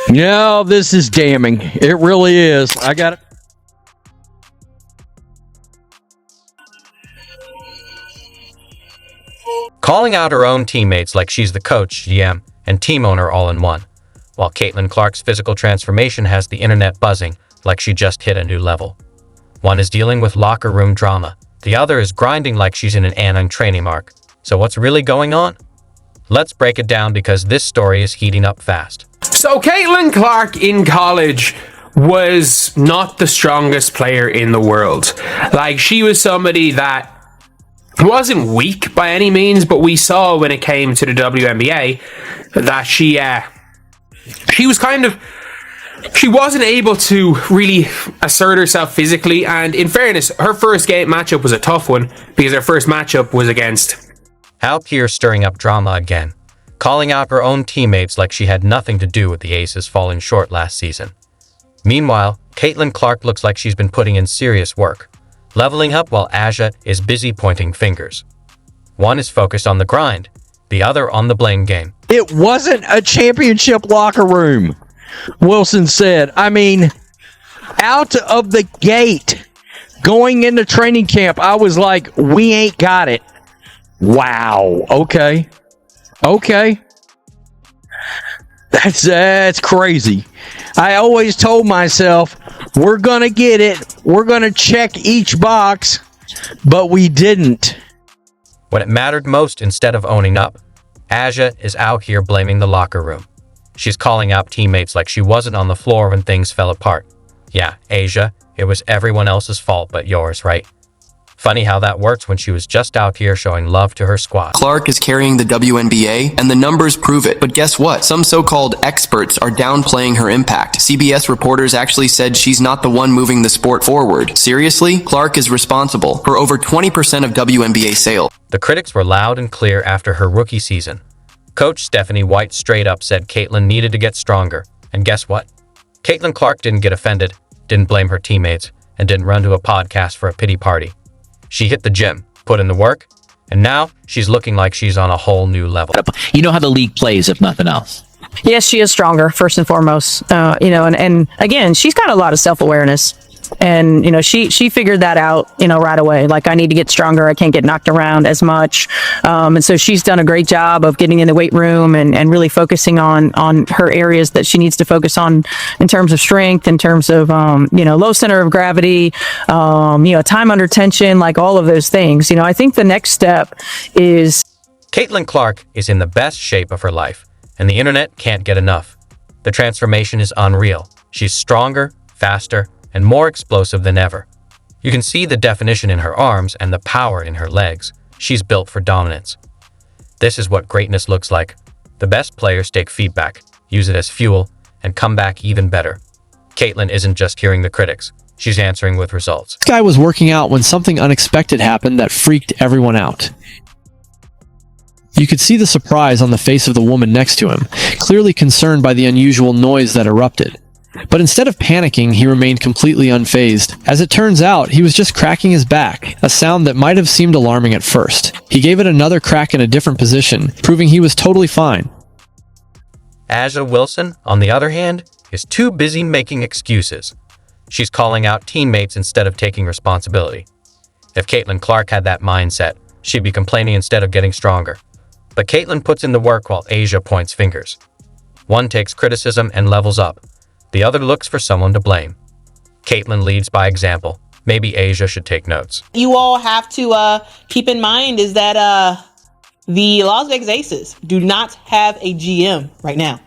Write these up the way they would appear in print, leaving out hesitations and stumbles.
No, this is damning. It really is. I got it. Calling out her own teammates like she's the coach, GM, and team owner all in one, while Caitlin Clark's physical transformation has the internet buzzing like she just hit a new level. One is dealing with locker room drama. The other is grinding like she's in an anime training arc. So what's really going on? Let's break it down because this story is heating up fast. So Caitlin Clark in college was not the strongest player in the world. Like, she was somebody that wasn't weak by any means, but we saw when it came to the WNBA that she wasn't able to really assert herself physically. And in fairness, her first game matchup was a tough one because her first matchup was against Hal Pierce stirring up drama again, calling out her own teammates like she had nothing to do with the Aces falling short last season. Meanwhile, Caitlin Clark looks like she's been putting in serious work, leveling up while Aja is busy pointing fingers. One is focused on the grind, the other on the blame game. It wasn't a championship locker room, Wilson said. I mean, out of the gate, going into training camp, I was like, we ain't got it. Wow. Okay. That's crazy. I always told myself, we're going to get it. We're going to check each box, but we didn't. When it mattered most, instead of owning up, Aja is out here blaming the locker room. She's calling out teammates like she wasn't on the floor when things fell apart. Yeah, Aja, it was everyone else's fault but yours, right? Funny how that works when she was just out here showing love to her squad. Clark is carrying the WNBA, and the numbers prove it. But guess what? Some so-called experts are downplaying her impact. CBS reporters actually said she's not the one moving the sport forward. Seriously? Clark is responsible for over 20% of WNBA sales. The critics were loud and clear after her rookie season. Coach Stephanie White straight up said Caitlin needed to get stronger. And guess what? Caitlin Clark didn't get offended, didn't blame her teammates, and didn't run to a podcast for a pity party. She hit the gym, put in the work, and now she's looking like she's on a whole new level. You know how the league plays, if nothing else. Yes, she is stronger, first and foremost. And again, she's got a lot of self-awareness. And, she figured that out, right away. Like, I need to get stronger. I can't get knocked around as much. And so she's done a great job of getting in the weight room and really focusing on her areas that she needs to focus on in terms of strength, in terms of, low center of gravity, time under tension, like all of those things. I think the next step is... Caitlin Clark is in the best shape of her life, and the internet can't get enough. The transformation is unreal. She's stronger, faster, and more explosive than ever. You can see the definition in her arms and the power in her legs. She's built for dominance. This is what greatness looks like. The best players take feedback, use it as fuel, and come back even better. Caitlin isn't just hearing the critics. She's answering with results. This guy was working out when something unexpected happened that freaked everyone out. You could see the surprise on the face of the woman next to him, clearly concerned by the unusual noise that erupted. But instead of panicking, he remained completely unfazed. As it turns out, he was just cracking his back, a sound that might have seemed alarming at first. He gave it another crack in a different position, proving he was totally fine. Aja Wilson, on the other hand, is too busy making excuses. She's calling out teammates instead of taking responsibility. If Caitlin Clark had that mindset, she'd be complaining instead of getting stronger. But Caitlin puts in the work while Aja points fingers. One takes criticism and levels up. The other looks for someone to blame. Caitlin leads by example. Maybe Aja should take notes. You all have to keep in mind is that the Las Vegas Aces do not have a GM right now.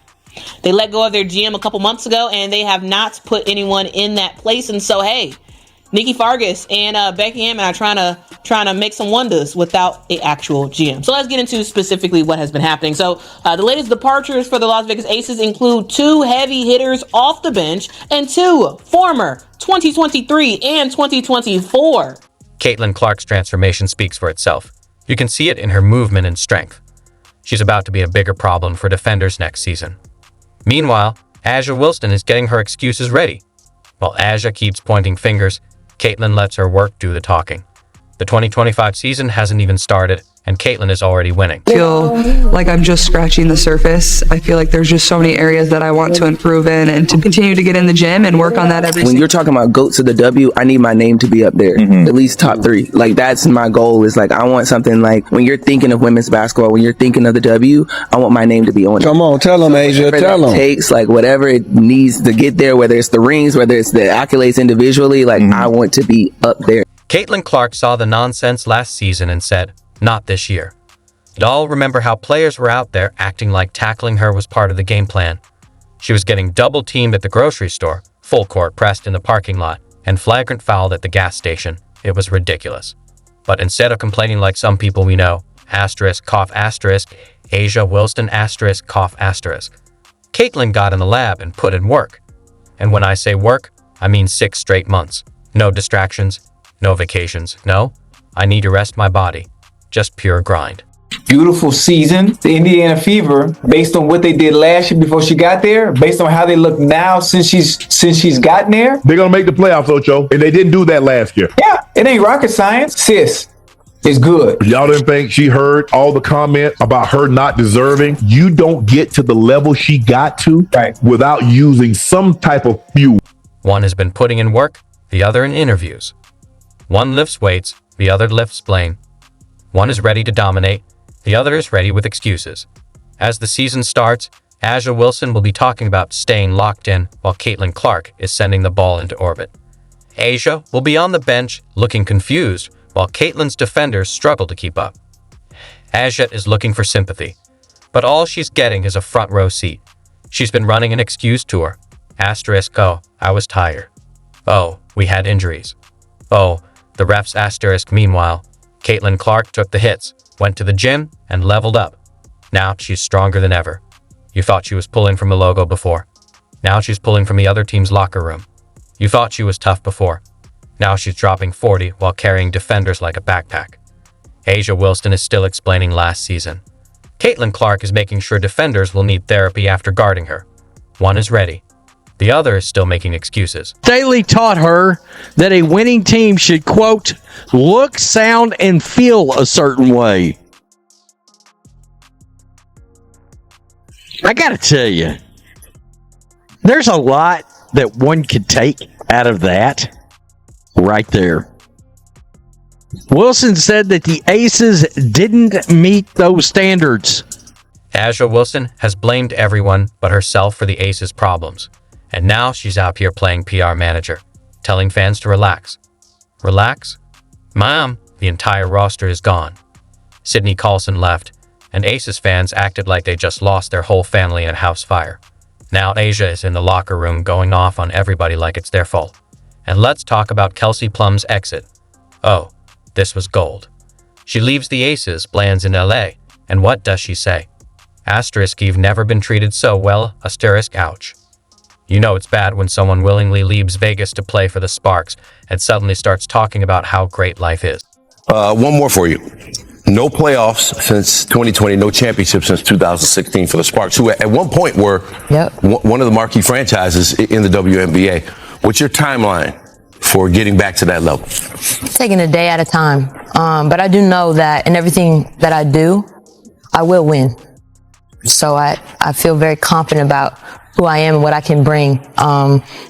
They let go of their GM a couple months ago, and they have not put anyone in that place. And so, hey, Nikki Fargas and Becky Hammond are trying to make some wonders without an actual GM. So let's get into specifically what has been happening. So the latest departures for the Las Vegas Aces include 2 heavy hitters off the bench and 2 former 2023 and 2024. Caitlin Clark's transformation speaks for itself. You can see it in her movement and strength. She's about to be a bigger problem for defenders next season. Meanwhile, Aja Wilson is getting her excuses ready. While Aja keeps pointing fingers, Caitlin lets her work do the talking. The 2025 season hasn't even started, and Caitlyn is already winning. I feel like I'm just scratching the surface. I feel like there's just so many areas that I want to improve in and to continue to get in the gym and work on that every When you're talking about GOATs of the W, I need my name to be up there, at least top 3. Like, that's my goal, is like, I want something like, when you're thinking of women's basketball, when you're thinking of the W, I want my name to be on it. Come on, tell them, Asia, tell them. Takes, like, whatever it needs to get there, whether it's the rings, whether it's the accolades individually, like, I want to be up there. Caitlyn Clark saw the nonsense last season and said, "Not this year." Y'all remember how players were out there acting like tackling her was part of the game plan. She was getting double teamed at the grocery store, full court pressed in the parking lot, and flagrant fouled at the gas station. It was ridiculous. But instead of complaining like some people we know, Asia Wilson, Caitlyn got in the lab and put in work. And when I say work, I mean 6 straight months. No distractions, no vacations, no. I need to rest my body. Just pure grind. Beautiful season. The Indiana Fever, based on what they did last year before she got there, based on how they look now since she's gotten there. They're gonna make the playoffs, Ocho, and they didn't do that last year. Yeah, it ain't rocket science. Sis, it's good. Y'all didn't think she heard all the comments about her not deserving? You don't get to the level she got to without using some type of fuel. One has been putting in work, the other in interviews. One lifts weights, the other lifts blame. One is ready to dominate, the other is ready with excuses. As the season starts, Asia Wilson will be talking about staying locked in while Caitlyn Clark is sending the ball into orbit. Asia will be on the bench looking confused while Caitlyn's defenders struggle to keep up. Asia is looking for sympathy, but all she's getting is a front row seat. She's been running an excuse tour. Oh, I was tired. Oh, we had injuries. Oh, the refs *. Meanwhile, Caitlyn Clark took the hits, went to the gym, and leveled up. Now she's stronger than ever. You thought she was pulling from a logo before. Now she's pulling from the other team's locker room. You thought she was tough before. Now she's dropping 40 while carrying defenders like a backpack. Asia Wilson is still explaining last season. Caitlyn Clark is making sure defenders will need therapy after guarding her. One is ready. The other is still making excuses. Staley taught her that a winning team should, quote, look, sound, and feel a certain way. I gotta tell you, there's a lot that one could take out of that right there. Wilson said that the Aces didn't meet those standards. Asia Wilson has blamed everyone but herself for the Aces' problems. And now she's out here playing PR manager, telling fans to relax. Relax? Mom, the entire roster is gone. Sydney Carlson left, and Aces fans acted like they just lost their whole family in a house fire. Now Asia is in the locker room going off on everybody like it's their fault. And let's talk about Kelsey Plum's exit. Oh, this was gold. She leaves the Aces, lands in LA, and what does she say? You've never been treated so well, ouch. You know it's bad when someone willingly leaves Vegas to play for the Sparks and suddenly starts talking about how great life is. One more for you. No playoffs since 2020, no championship since 2016 for the Sparks, who at one point were one of the marquee franchises in the WNBA. What's your timeline for getting back to that level? Taking a day at a time. But I do know that in everything that I do, I will win. So I feel very confident about who I am and what I can bring.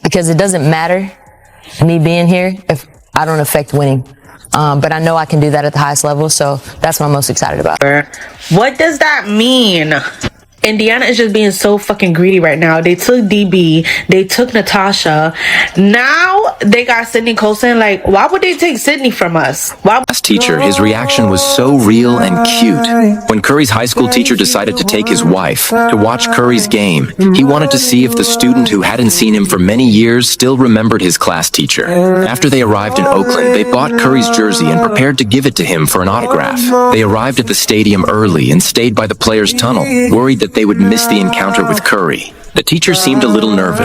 Because it doesn't matter me being here if I don't affect winning. But I know I can do that at the highest level, so that's what I'm most excited about. What does that mean? Indiana is just being so fucking greedy right now. They took DB, they took Natasha. Now they got Sydney Colson. Like, why would they take Sydney from us? Why? As teacher, his reaction was so real and cute. When Curry's high school teacher decided to take his wife to watch Curry's game, he wanted to see if the student who hadn't seen him for many years still remembered his class teacher. After they arrived in Oakland, they bought Curry's jersey and prepared to give it to him for an autograph. They arrived at the stadium early and stayed by the players' tunnel, worried that they would miss the encounter with Curry. The teacher seemed a little nervous.